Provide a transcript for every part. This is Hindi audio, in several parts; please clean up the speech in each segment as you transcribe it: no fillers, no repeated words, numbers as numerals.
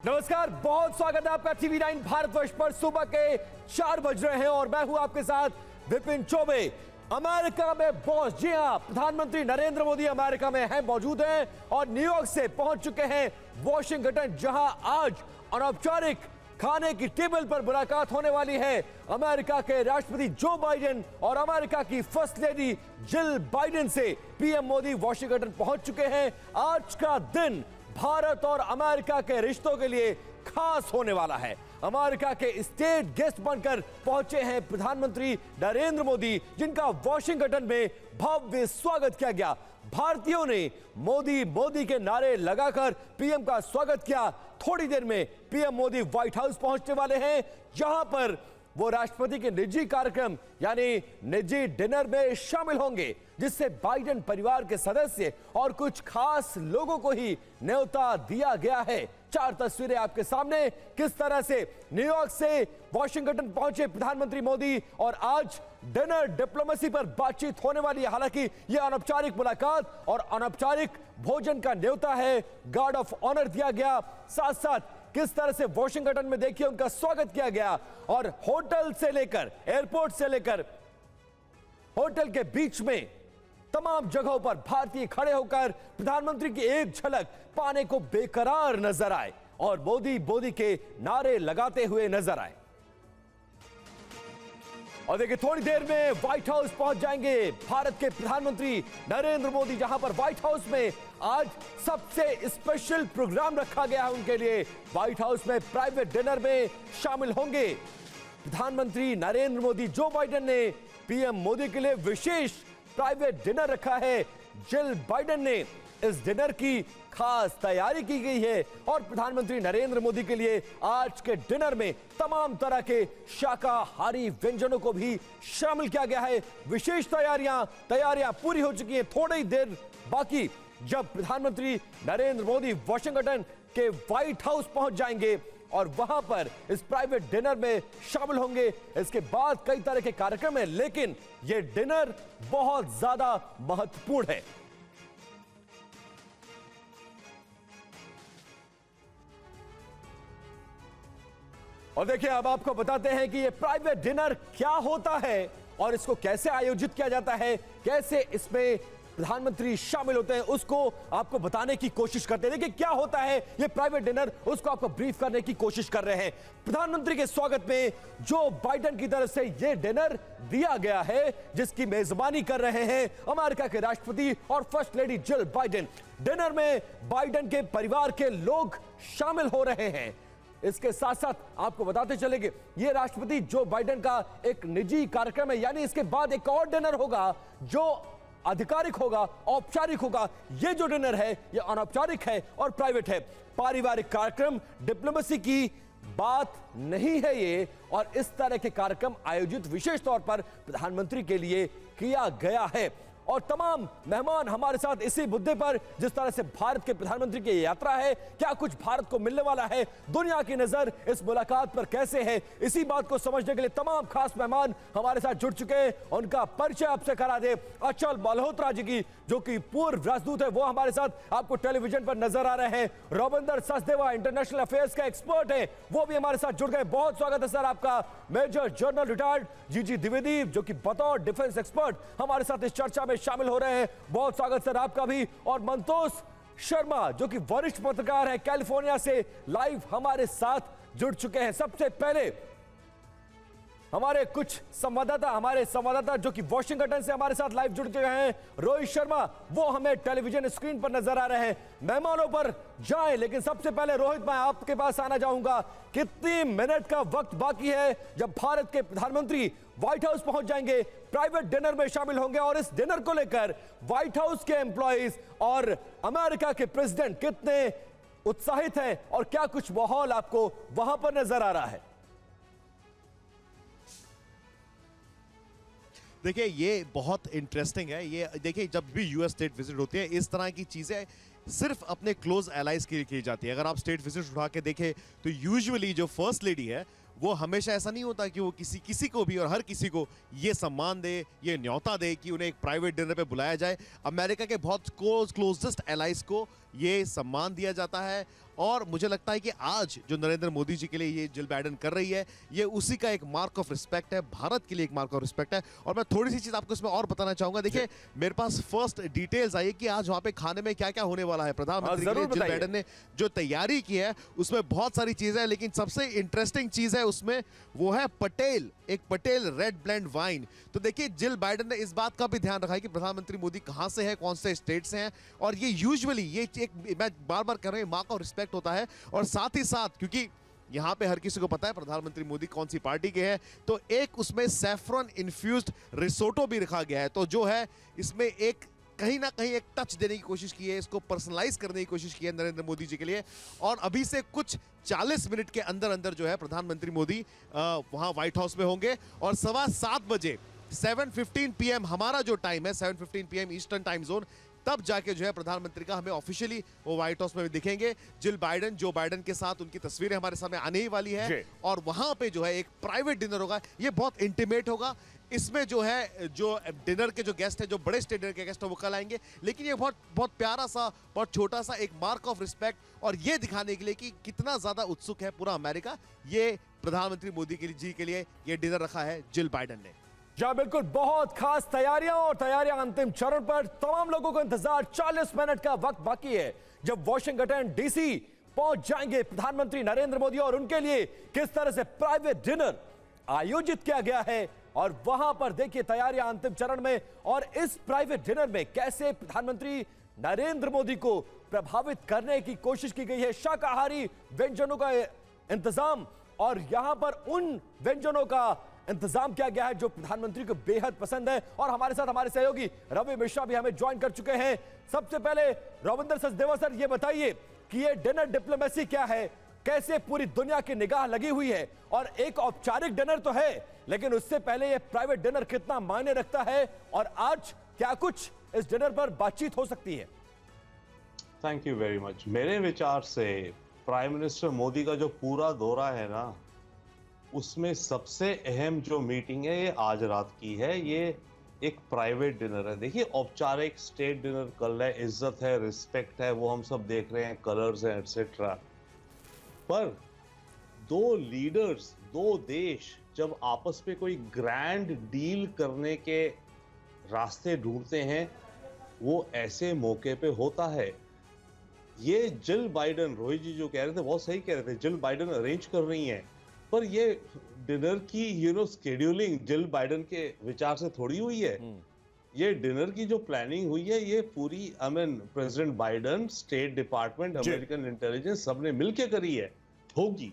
नमस्कार, बहुत स्वागत है आपका टीवी 9 भारतवर्ष पर। सुबह के 4 बज रहे हैं और मैं हूं आपके साथ विपिन चौबे। अमेरिका में बॉस, जी हां, प्रधानमंत्री नरेंद्र मोदी अमेरिका में हैं, मौजूद हैं और न्यूयॉर्क से पहुंच चुके हैं वॉशिंगटन, जहां आज अनौपचारिक खाने की टेबल पर मुलाकात होने वाली है अमेरिका के राष्ट्रपति जो बाइडेन और अमेरिका की फर्स्ट लेडी जिल बाइडेन से। पीएम मोदी वॉशिंगटन पहुंच चुके हैं। आज का दिन भारत और अमेरिका के रिश्तों के लिए खास होने वाला है। अमेरिका के स्टेट गेस्ट बनकर पहुंचे हैं प्रधानमंत्री नरेंद्र मोदी, जिनका वॉशिंगटन में भव्य स्वागत किया गया। भारतीयों ने मोदी मोदी के नारे लगाकर पीएम का स्वागत किया। थोड़ी देर में पीएम मोदी व्हाइट हाउस पहुंचने वाले हैं, जहां पर वो राष्ट्रपति के निजी कार्यक्रम यानी निजी डिनर में शामिल होंगे, जिससे बाइडेन परिवार के सदस्य और कुछ खास लोगों को ही न्योता दिया गया है। 4 तस्वीरें आपके सामने, किस तरह से न्यूयॉर्क से वॉशिंगटन पहुंचे प्रधानमंत्री मोदी और आज डिनर डिप्लोमेसी पर बातचीत होने वाली है। हालांकि यह अनौपचारिक मुलाकात और अनौपचारिक भोजन का न्योता है, गार्ड ऑफ ऑनर दिया गया। साथ साथ किस तरह से वॉशिंगटन में देखिए उनका स्वागत किया गया और होटल से लेकर एयरपोर्ट से लेकर होटल के बीच में तमाम जगहों पर भारतीय खड़े होकर प्रधानमंत्री की एक झलक पाने को बेकरार नजर आए और मोदी मोदी के नारे लगाते हुए नजर आए। और देखिए, थोड़ी देर में व्हाइट हाउस पहुंच जाएंगे भारत के प्रधानमंत्री नरेंद्र मोदी, जहां पर व्हाइट हाउस में आज सबसे स्पेशल प्रोग्राम रखा गया है उनके लिए। व्हाइट हाउस में प्राइवेट डिनर में शामिल होंगे प्रधानमंत्री नरेंद्र मोदी। जो बाइडेन ने पीएम मोदी के लिए विशेष प्राइवेट डिनर रखा है। जिल बाइडेन ने इस डिनर की खास तैयारी की गई है और प्रधानमंत्री नरेंद्र मोदी के लिए आज के डिनर में तमाम तरह के शाकाहारी व्यंजनों को भी शामिल किया गया है। विशेष तैयारियां पूरी हो चुकी हैं। थोड़ी देर बाकी जब प्रधानमंत्री नरेंद्र मोदी वॉशिंगटन के व्हाइट हाउस पहुंच जाएंगे और वहां पर इस प्राइवेट डिनर में शामिल होंगे। इसके बाद कई तरह के कार्यक्रम हैं, लेकिन यह डिनर बहुत ज्यादा महत्वपूर्ण है। और देखिए, अब आपको बताते हैं कि यह प्राइवेट डिनर क्या होता है और इसको कैसे आयोजित किया जाता है, कैसे इसमें प्रधानमंत्री शामिल होते हैं, उसको आपको बताने की कोशिश करते हैं। देखिए क्या होता है ये प्राइवेट डिनर, उसको आपको ब्रीफ करने की कोशिश कर रहे हैं। प्रधानमंत्री के स्वागत में जो बाइडेन की तरफ से ये डिनर दिया गया है, जिसकी मेजबानी कर रहे हैं अमेरिका के राष्ट्रपति और first lady Jill Biden. Dinner में बाइडेन के परिवार के लोग शामिल हो रहे हैं। इसके साथ साथ आपको बताते चलेंगे ये राष्ट्रपति जो बाइडेन का एक निजी कार्यक्रम है, यानी इसके बाद एक और डिनर होगा जो आधिकारिक होगा, औपचारिक होगा। ये जो डिनर है ये अनौपचारिक है और प्राइवेट है। पारिवारिक कार्यक्रम, डिप्लोमेसी की बात नहीं है ये, और इस तरह के कार्यक्रम आयोजित विशेष तौर पर प्रधानमंत्री के लिए किया गया है। और तमाम मेहमान हमारे साथ इसी मुद्दे पर, जिस तरह से भारत के प्रधानमंत्री की यात्रा है, क्या कुछ भारत को मिलने वाला है, दुनिया की नजर इस मुलाकात पर कैसे है, इसी बात को समझने के लिए तमाम खास मेहमान हमारे साथ जुड़ चुके हैं। उनका परिचय आपसे करा दे। अचल मल्होत्रा जी की, जो कि पूर्व राजदूत है, वो हमारे साथ आपको टेलीविजन पर नजर आ रहे हैं। रविंदर सचदेवा इंटरनेशनल अफेयर्स का एक्सपर्ट है, वो भी हमारे साथ जुड़ गए। बहुत स्वागत है सर आपका। मेजर जनरल रिटायर्ड जीजी द्विवेदी, जो कि बतौर डिफेंस एक्सपर्ट हमारे साथ इस चर्चा में शामिल हो रहे हैं, बहुत स्वागत सर आपका भी। और मंतोष शर्मा, जो कि वरिष्ठ पत्रकार है, कैलिफोर्निया से लाइव हमारे साथ जुड़ चुके हैं। सबसे पहले हमारे संवाददाता जो कि वॉशिंगटन से हमारे साथ लाइव जुड़ चुके हैं, रोहित शर्मा, वो हमें टेलीविजन स्क्रीन पर नजर आ रहे हैं। मेहमानों पर जाएं, लेकिन सबसे पहले रोहित, मैं आपके पास आना चाहूंगा। कितनी मिनट का वक्त बाकी है जब भारत के प्रधानमंत्री व्हाइट हाउस पहुंच जाएंगे, प्राइवेट डिनर में शामिल होंगे, और इस डिनर को लेकर व्हाइट हाउस के एम्प्लॉइज और अमेरिका के प्रेसिडेंट कितने उत्साहित हैं और क्या कुछ माहौल आपको वहां पर नजर आ रहा है? देखिए, ये बहुत इंटरेस्टिंग है। ये देखिए, जब भी यूएस स्टेट विजिट होती है, इस तरह की चीज़ें सिर्फ अपने क्लोज एलाइज के लिए की जाती है। अगर आप स्टेट विजिट उठा के देखें तो यूजुअली जो फर्स्ट लेडी है वो हमेशा ऐसा नहीं होता कि वो किसी किसी को भी और हर किसी को ये सम्मान दे, ये न्योता दे कि उन्हें एक प्राइवेट डिनर पे बुलाया जाए। अमेरिका के बहुत क्लोजेस्ट एलाइज को ये सम्मान दिया जाता है और मुझे लगता है कि आज जो नरेंद्र मोदी जी के लिए ये जिल बाइडेन कर रही है, ये उसी का एक मार्क ऑफ रिस्पेक्ट है, भारत के लिए एक मार्क ऑफ रिस्पेक्ट है। और मैं थोड़ी सी चीज आपको इसमें और बताना चाहूंगा। देखिए, मेरे पास फर्स्ट डिटेल्स आई कि आज वहां पे खाने में क्या क्या होने वाला है। प्रधानमंत्री के लिए जिल बाइडेन ने जो तैयारी की है उसमें बहुत सारी चीजें हैं, लेकिन सबसे इंटरेस्टिंग चीज है उसमें वो है पटेल, एक पटेल रेड ब्लेंड वाइन। तो देखिए, जिल बाइडेन ने इस बात का भी ध्यान रखा है कि प्रधानमंत्री मोदी कहां से है, कौन से स्टेट से हैं, और ये यूजुअली ये एक, मैं बार बार कह रहा हूं, मार्क ऑफ रिस्पेक्ट होता है। और साथ ही साथ क्योंकि यहां पे हर किसी को पता है प्रधानमंत्री मोदी कौन सी पार्टी के हैं, तो एक उसमें सैफरन इन्फ्यूज्ड रिसोटो भी रखा गया है। तो जो है इसमें एक कहीं ना कहीं एक टच देने की कोशिश की है, इसको पर्सनलाइज करने की कोशिश की है नरेंद्र मोदी जी के लिए। और अभी से कुछ 40 मिनट के अंदर अंदर जो है प्रधानमंत्री मोदी वहां व्हाइट हाउस में होंगे और 7:15 बजे 7:15 PM हमारा जो टाइम है, 7:15 PM ईस्टर्न टाइम जोन, तब जाके जो है प्रधानमंत्री का हमें ऑफिशियली वो व्हाइट हाउस में भी दिखेंगे। जिल बाइडेन, जो बाइडेन के साथ उनकी तस्वीरें हमारे सामने आने ही वाली है और वहां पे जो है एक प्राइवेट डिनर होगा। ये बहुत इंटीमेट होगा। इसमें जो है जो डिनर के जो गेस्ट है, जो बड़े स्टेट डिनर के गेस्ट है, वो कल आएंगे। लेकिन ये बहुत बहुत प्यारा सा, बहुत छोटा सा एक मार्क ऑफ रिस्पेक्ट और ये दिखाने के लिए कि कितना ज्यादा उत्सुक है पूरा अमेरिका, ये प्रधानमंत्री मोदी जी के लिए ये डिनर रखा है जिल बाइडेन ने। जी बिल्कुल, बहुत खास तैयारियां और तैयारियां अंतिम चरण पर। तमाम लोगों को इंतजार, 40 मिनट का वक्त बाकी है जब वॉशिंगटन डीसी पहुंच जाएंगे प्रधानमंत्री नरेंद्र मोदी और उनके लिए किस तरह से प्राइवेट डिनर आयोजित किया गया है और वहां पर देखिए तैयारियां अंतिम चरण में। और इस प्राइवेट डिनर में कैसे प्रधानमंत्री नरेंद्र मोदी को प्रभावित करने की कोशिश की गई है। शाकाहारी व्यंजनों का इंतजाम और यहां पर उन व्यंजनों का इंतजाम किया गया है जो प्रधानमंत्री को बेहद पसंद है। और हमारे साथ हमारे सहयोगी रवि मिश्रा भी हमें ज्वाइन कर चुके हैं। सबसे पहले रविंदर सचदेवा सर, ये बताइए कि ये डिनर डिप्लोमेसी क्या है, कैसे पूरी दुनिया की निगाह लगी हुई है। और एक औपचारिक डिनर तो है, लेकिन उससे पहले ये प्राइवेट डिनर कितना मायने रखता है और आज क्या कुछ इस डिनर पर बातचीत हो सकती है। Thank you very much. मेरे विचार से प्राइम मिनिस्टर मोदी का जो पूरा दौरा है ना, उसमें सबसे अहम जो मीटिंग है ये आज रात की है। ये एक प्राइवेट डिनर है। देखिए, औपचारिक स्टेट डिनर कल है, इज्जत है, रिस्पेक्ट है, वो हम सब देख रहे हैं, कलर्स हैं एटसेट्रा। पर दो लीडर्स, दो देश जब आपस में कोई ग्रैंड डील करने के रास्ते ढूंढते हैं, वो ऐसे मौके पे होता है। ये जिल बाइडेन, रोहित जी जो कह रहे थे बहुत सही कह रहे थे, जिल बाइडेन अरेंज कर रही हैं, पर ये डिनर की स्केड्यूलिंग जिल बाइडेन के विचार से थोड़ी हुई है। ये डिनर की जो प्लानिंग हुई है, ये पूरी president Biden, state department, American intelligence सबने मिलके करी है, होगी।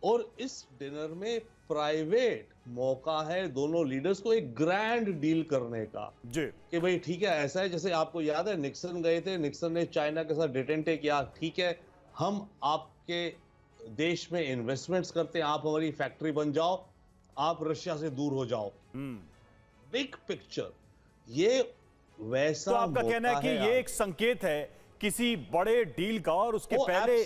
और इस डिनर में प्राइवेट मौका है दोनों लीडर्स को एक ग्रैंड डील करने का जी, कि भाई ठीक है, ऐसा है जैसे आपको याद है निक्सन गए थे, निक्सन ने चाइना के साथ डिटेंटे किया, ठीक है हम आपके देश में इन्वेस्टमेंट्स करते हैं, आप हमारी फैक्ट्री बन जाओ, आप रशिया से दूर हो जाओ। बिग पिक्चर ये वैसा। तो आपका कहना है कि ये एक संकेत है किसी बड़े डील का और उसके पहले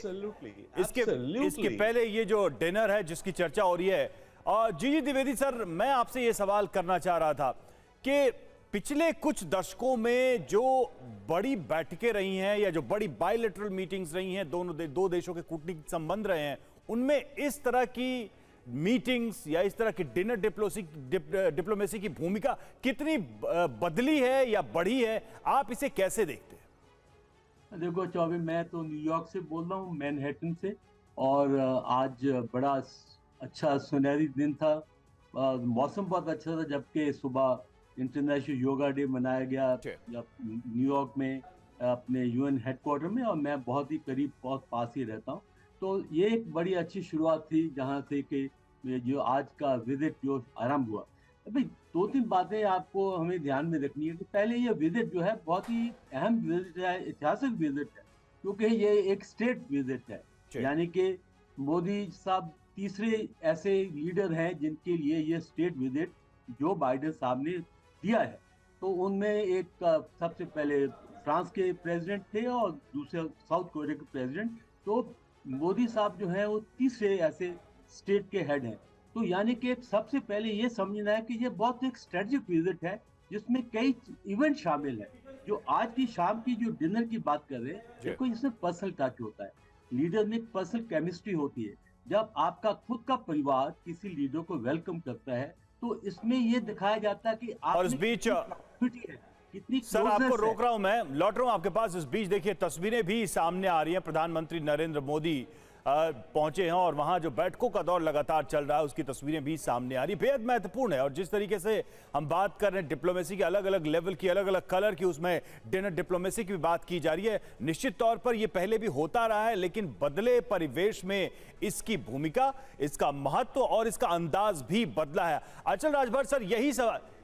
इसके पहले ये जो डिनर है जिसकी चर्चा हो रही है। जी द्विवेदी सर, मैं आपसे ये सवाल करना चाह रहा था कि पिछले कुछ दशकों में जो बड़ी बैठकें रही हैं या जो बड़ी बायलैटरल मीटिंग्स रही हैं, दो देशों के कूटनीतिक संबंध रहे हैं, उनमें इस तरह की मीटिंग्स या इस तरह की डिनर डिप्लोमेसी की भूमिका कितनी बदली है या बढ़ी है, आप इसे कैसे देखते हैं? देखो चौबे, मैं तो न्यूयॉर्क से बोल रहा हूँ, मैनहट्टन से, और आज बड़ा अच्छा सुनहरी दिन था, मौसम बहुत अच्छा था, जबकि सुबह इंटरनेशनल योगा डे मनाया गया न्यूयॉर्क में अपने यूएन हेडक्वार्टर में, और मैं बहुत ही करीब, बहुत पास ही रहता हूँ। तो ये एक बड़ी अच्छी शुरुआत थी जहाँ से कि जो आज का विजिट जो आरंभ हुआ। अभी दो तीन बातें आपको हमें ध्यान में रखनी है कि पहले ये विजिट जो है बहुत ही अहम विजिट है, ऐतिहासिक विजिट है, क्योंकि ये एक स्टेट विजिट है। यानी कि मोदी साहब तीसरे ऐसे लीडर हैं जिनके लिए ये स्टेट विजिट जो बाइडेन साहब ने दिया है। तो उनमें एक सबसे पहले फ्रांस के प्रेसिडेंट थे और दूसरे साउथ कोरिया के प्रेसिडेंट। तो मोदी साहब जो है वो तीसरे ऐसे स्टेट के हेड हैं। तो यानी कि सबसे पहले ये समझना है कि ये बहुत एक स्ट्रेटेजिक विजिट है जिसमें कई इवेंट शामिल है। जो आज की शाम की जो डिनर की बात कर रहे हैं, देखो इसमें पर्सनल टच होता है, लीडर में पर्सनल केमिस्ट्री होती है। जब आपका खुद का परिवार किसी लीडर को वेलकम करता है तो इसमें ये दिखाया जाता है कि आप और इस बीच कितनी सर आपको रोक रहा हूं, मैं लौट रहा हूं आपके पास। इस बीच देखिए तस्वीरें भी सामने आ रही हैं। प्रधानमंत्री नरेंद्र मोदी पहुंचे हैं और वहां जो बैठकों का दौर लगातार चल रहा है उसकी तस्वीरें भी सामने आ रही है। बेहद महत्वपूर्ण है। और जिस तरीके से हम बात कर रहे हैं डिप्लोमेसी के अलग अलग लेवल की, अलग अलग कलर की, उसमें डिनर डिप्लोमेसी की भी बात की जा रही है। निश्चित तौर पर यह पहले भी होता रहा है, लेकिन बदले परिवेश में इसकी भूमिका, इसका महत्व और इसका अंदाज भी बदला है। अचल राजभर सर,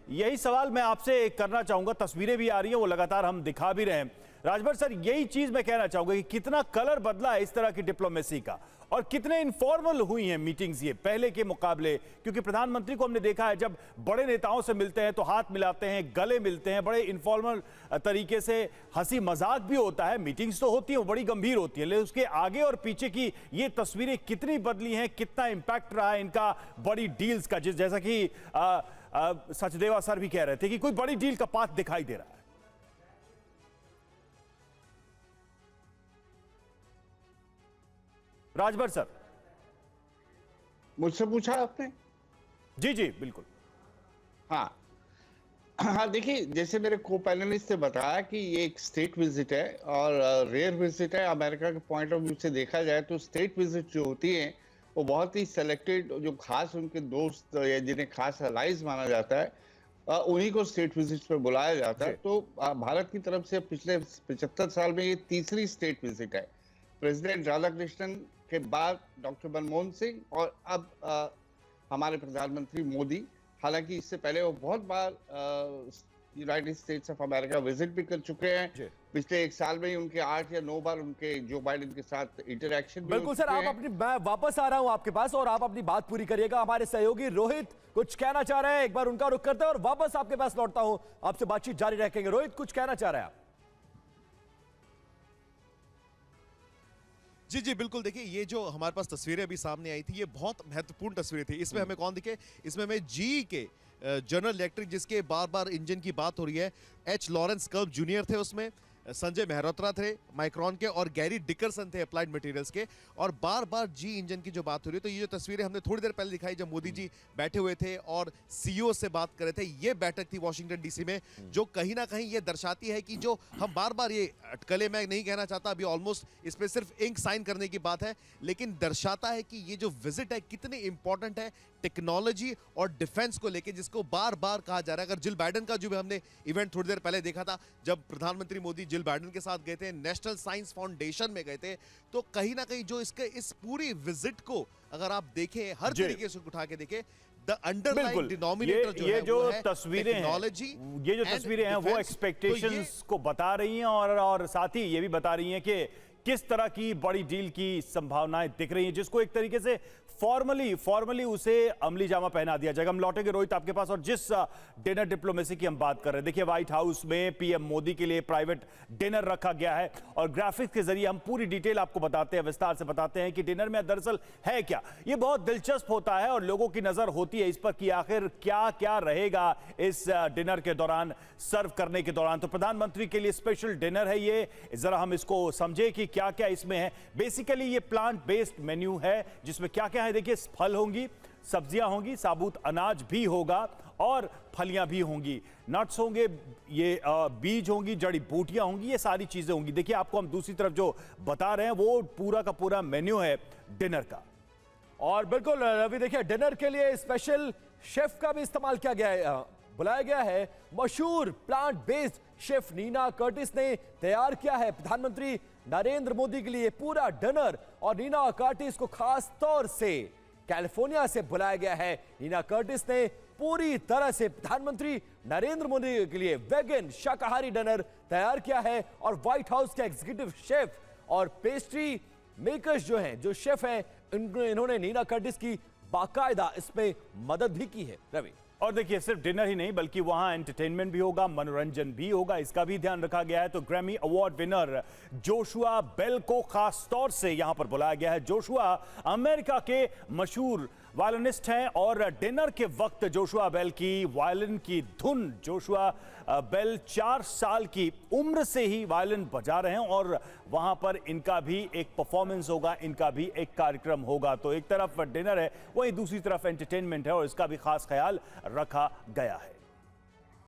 यही सवाल मैं आपसे करना चाहूंगा। तस्वीरें भी आ रही हैं, वो लगातार हम दिखा भी रहे हैं। राजभर सर, यही चीज मैं कहना चाहूंगा कि कितना कलर बदला है इस तरह की डिप्लोमेसी का, और कितने इनफॉर्मल हुई हैं मीटिंग्स ये पहले के मुकाबले। क्योंकि प्रधानमंत्री को हमने देखा है जब बड़े नेताओं से मिलते हैं तो हाथ मिलाते हैं, गले मिलते हैं, बड़े इनफॉर्मल तरीके से हंसी मजाक भी होता है। मीटिंग्स तो होती हैं, वो बड़ी गंभीर होती है, लेकिन उसके आगे और पीछे की ये तस्वीरें कितनी बदली हैं, कितना इंपैक्ट रहा है इनका बड़ी डील्स का। जैसा कि सचदेवा सर भी कह रहे थे कि कोई बड़ी डील का पाथ दिखाई दे रहा है। राजभर सर, मुझसे पूछा आपने? जी जी बिल्कुल। हाँ, देखिए जैसे मेरे को पैनलिस्ट ने बताया कि ये एक स्टेट विजिट है और रेयर विजिट है। अमेरिका के पॉइंट ऑफ व्यू से देखा जाए तो स्टेट विजिट जो होती है वो बहुत ही सेलेक्टेड, जो खास उनके दोस्त या जिन्हें खास अलाइज माना जाता है, उन्हीं को स्टेट विजिट पे बुलाया जाता है। तो भारत की तरफ से पिछले 75 साल में ये तीसरी स्टेट विजिट है। प्रेसिडेंट राधाकृष्णन के बाद डॉक्टर मनमोहन सिंह और अब हमारे प्रधानमंत्री मोदी। हालांकि इससे पहले वो बहुत बार United States of America visit भी कर चुके हैं। पिछले एक साल में ही उनके 8 या 9 बार उनके जो बाइडेन के साथ इंटरैक्शन। बिल्कुल सर, आप अपनी, मैं वापस आ रहा हूं आपके पास और आप अपनी बात पूरी करिएगा। हमारे सहयोगी रोहित कुछ कहना चाह रहे हैं, एक बार उनका रुख करते हैं और वापस आपके पास लौटता हूं, आपसे बातचीत जारी रखेंगे। रोहित, कुछ कहना चाह रहे हैं आप? जी जी बिल्कुल। देखिए ये जो हमारे पास तस्वीरें अभी सामने आई थी ये बहुत महत्वपूर्ण तस्वीरें थी। इसमें हमें कौन दिखे? इसमें हमें जी के जनरल इलेक्ट्रिक, जिसके बार बार इंजन की बात हो रही है, एच लॉरेंस कर्ब जूनियर थे उसमें, संजय मेहरोत्रा थे माइक्रॉन के, और गैरी डिकरसन थे अप्लाइड मटेरियल्स के, और बार बार जी इंजन की जो बात हो रही है। तो ये जो तस्वीरें हमने थोड़ी देर पहले दिखाई जब मोदी जी बैठे हुए थे और सीईओ से बात कर रहे थे, ये बैठक थी वॉशिंगटन डीसी में, जो कहीं ना कहीं ये दर्शाती है कि जो हम बार बार ये अटकलें, मैं नहीं कहना चाहता अभी, ऑलमोस्ट इस पर सिर्फ इंक साइन करने की बात है, लेकिन दर्शाता है कि ये जो विजिट है कितनी इंपॉर्टेंट है टेक्नोलॉजी और डिफेंस को लेके, जिसको बार बार कहा जा रहा है। अगर जिल बाइडेन का जो भी हमने इवेंट थोड़ी देर पहले देखा था, जब प्रधानमंत्री मोदी जिल बाइडेन के साथ गए थे, नेशनल साइंस फाउंडेशन में गए थे, तो कहीं ना कहीं जो इसके इस पूरी विजिट को अगर आप देखें, हर तरीके से उठा के देखें, द अंडरलाइंग डिनोमिनेटर जो है, जो तस्वीरें टेक्नोलॉजी, ये जो तस्वीरें हैं वो एक्सपेक्टेशंस को बता रही हैं और साथ ही ये भी बता रही हैं कि किस तरह की बड़ी डील की संभावनाएं दिख रही हैं, जिसको एक तरीके से फॉर्मली उसे अमली जामा पहना दिया जाएगा। हम लौटेंगे रोहित आपके पास, और जिस डिनर डिप्लोमेसी की हम बात कर रहे हैं, देखिए व्हाइट हाउस में पीएम मोदी के लिए प्राइवेट डिनर रखा गया है और ग्राफिक्स के जरिए हम पूरी डिटेल आपको बताते हैं, विस्तार से बताते हैं कि डिनर में दरअसल है क्या। ये बहुत दिलचस्प होता है और लोगों की नजर होती है इस पर कि आखिर क्या क्या रहेगा इस डिनर के दौरान, सर्व करने के दौरान। तो प्रधानमंत्री के लिए स्पेशल डिनर है ये, जरा हम इसको समझे कि क्या क्या इसमें है। बेसिकली ये प्लांट बेस्ड मेन्यू है, जिसमें क्या क्या है देखिए, फल होंगी, सब्जियां होंगी, साबुत अनाज भी होगा और फलियां भी होंगी, नट्स होंगे, ये बीज होंगी, जड़ी बूटियां होंगी, ये सारी चीजें होंगी। देखिए आपको हम दूसरी तरफ जो बता रहे हैं वो पूरा का पूरा मेन्यू है डिनर का। और बिल्कुल रवि, देखिए डिनर के लिए स्पेशल शेफ का भी इस्तेमाल किया गया है, बुलाया गया है। मशहूर plant based chef Nina Curtis ने तैयार किया है प्रधानमंत्री नरेंद्र मोदी के लिए पूरा डिनर, और नीना कर्टिस को खास तौर से कैलिफोर्निया से बुलाया गया है। नीना कर्टिस ने पूरी तरह से प्रधानमंत्री नरेंद्र मोदी के लिए वेगन शाकाहारी डिनर तैयार किया है, और व्हाइट हाउस के एग्जीक्यूटिव शेफ और पेस्ट्री मेकर्स जो हैं, जो शेफ हैं, इन्होंने नीना कर्टिस की बाकायदा इसमें मदद भी की है। रवि, और देखिए सिर्फ डिनर ही नहीं बल्कि वहां एंटरटेनमेंट भी होगा, मनोरंजन भी होगा, इसका भी ध्यान रखा गया है। तो Grammy award winner Joshua Bell को खास तौर से यहां पर बुलाया गया है। जोशुआ अमेरिका के मशहूर वायलिनिस्ट हैं और डिनर के वक्त जोशुआ बेल की वायलिन की धुन, जोशुआ बेल 4 साल की उम्र से ही वायलिन बजा रहे हैं और वहां पर इनका भी एक परफॉर्मेंस होगा, इनका भी एक कार्यक्रम होगा। तो एक तरफ डिनर है, वहीं दूसरी तरफ एंटरटेनमेंट है और इसका भी खास ख्याल रखा गया है।